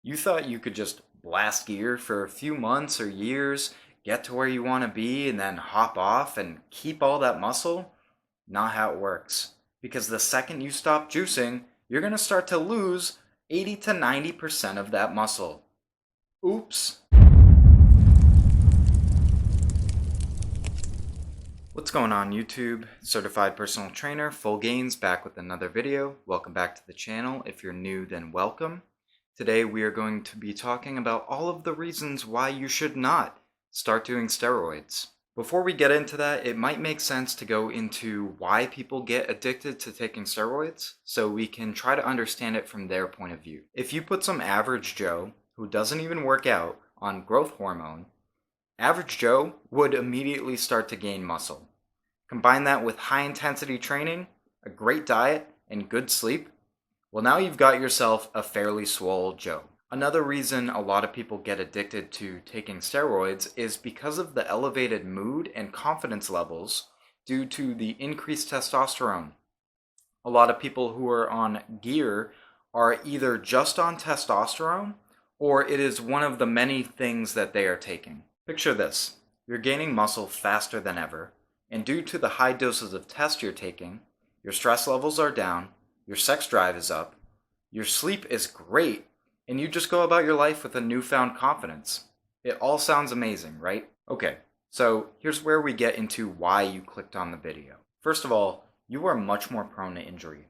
You thought you could just blast gear for a few months or years, get to where you want to be, and then hop off and keep all that muscle? Not how it works. Because the second you stop juicing, you're going to start to lose 80 to 90% of that muscle. Oops. What's going on YouTube? Certified personal trainer, full-gainz, back with another video. Welcome back to the channel. If you're new, then welcome. Today we are going to be talking about all of the reasons why you should not start doing steroids. Before we get into that, it might make sense to go into why people get addicted to taking steroids so we can try to understand it from their point of view. If you put some average Joe who doesn't even work out on growth hormone, average Joe would immediately start to gain muscle. Combine that with high intensity training, a great diet, and good sleep, well, now you've got yourself a fairly swole Joe. Another reason a lot of people get addicted to taking steroids is because of the elevated mood and confidence levels due to the increased testosterone. A lot of people who are on gear are either just on testosterone or it is one of the many things that they are taking. Picture this: you're gaining muscle faster than ever, and due to the high doses of test you're taking, your stress levels are down, your sex drive is up, your sleep is great, and you just go about your life with a newfound confidence. It all sounds amazing, right? Okay, so here's where we get into why you clicked on the video. First of all, you are much more prone to injury.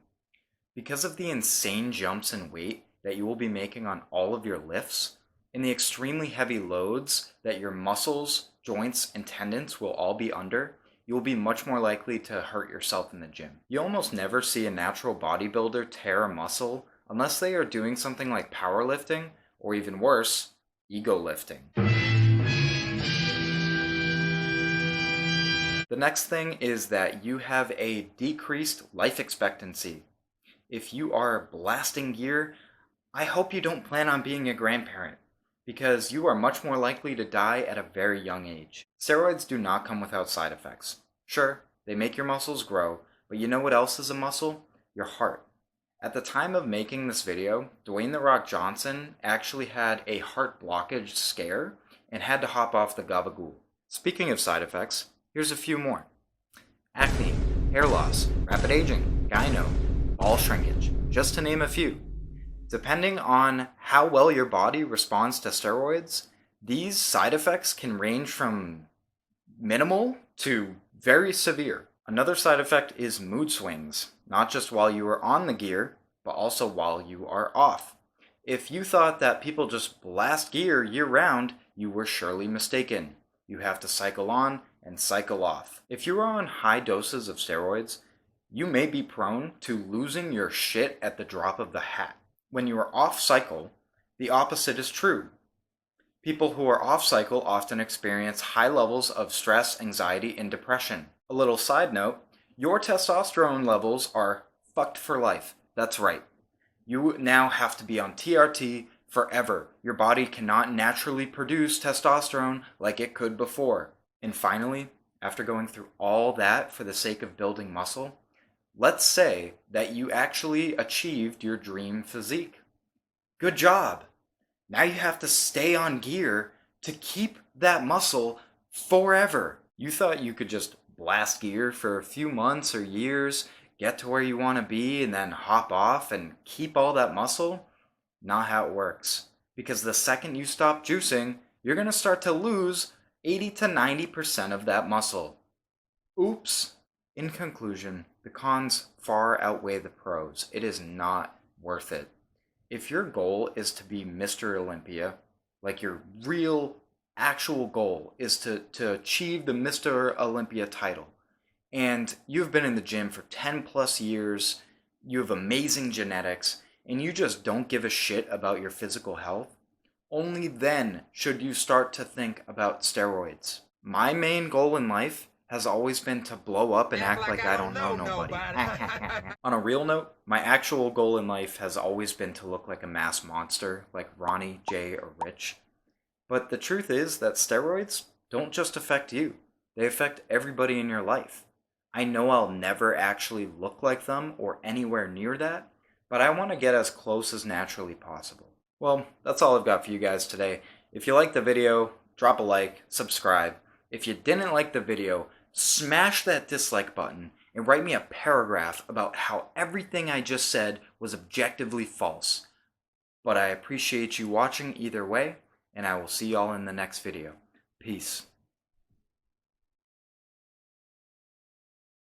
Because of the insane jumps in weight that you will be making on all of your lifts, and the extremely heavy loads that your muscles, joints, and tendons will all be under, you will be much more likely to hurt yourself in the gym. You almost never see a natural bodybuilder tear a muscle unless they are doing something like powerlifting, or even worse, ego lifting. The next thing is that you have a decreased life expectancy. If you are blasting gear, I hope you don't plan on being a grandparent, because you are much more likely to die at a very young age. Steroids do not come without side effects. Sure, they make your muscles grow, but you know what else is a muscle? Your heart. At the time of making this video, Dwayne "The Rock" Johnson actually had a heart blockage scare and had to hop off the gabagool. Speaking of side effects, here's a few more. Acne, hair loss, rapid aging, gyno, ball shrinkage, just to name a few. Depending on how well your body responds to steroids, these side effects can range from minimal to very severe. Another side effect is mood swings, not just while you are on the gear, but also while you are off. If you thought that people just blast gear year-round, you were surely mistaken. You have to cycle on and cycle off. If you are on high doses of steroids, you may be prone to losing your shit at the drop of the hat. When you are off cycle, the opposite is true. People who are off cycle often experience high levels of stress, anxiety, and depression. A little side note, your testosterone levels are fucked for life. That's right. You now have to be on TRT forever. Your body cannot naturally produce testosterone like it could before. And finally, after going through all that for the sake of building muscle, let's say that you actually achieved your dream physique. Good job! Now you have to stay on gear to keep that muscle forever. You thought you could just blast gear for a few months or years, get to where you want to be, and then hop off and keep all that muscle? Not how it works. Because the second you stop juicing, you're going to start to lose 80 to 90% of that muscle. Oops! In conclusion, the cons far outweigh the pros. It is not worth it. If your goal is to be Mr. Olympia, like your real, actual goal is to achieve the Mr. Olympia title, and you've been in the gym for 10 plus years, you have amazing genetics, and you just don't give a shit about your physical health, only then should you start to think about steroids. My main goal in life has always been to blow up and act like I don't know nobody. On a real note, my actual goal in life has always been to look like a mass monster, like Ronnie, Jay, or Rich. But the truth is that steroids don't just affect you, they affect everybody in your life. I know I'll never actually look like them or anywhere near that, but I want to get as close as naturally possible. Well, that's all I've got for you guys today. If you liked the video, drop a like, subscribe. If you didn't like the video, smash that dislike button and write me a paragraph about how everything I just said was objectively false. But I appreciate you watching either way, and I will see y'all in the next video. Peace.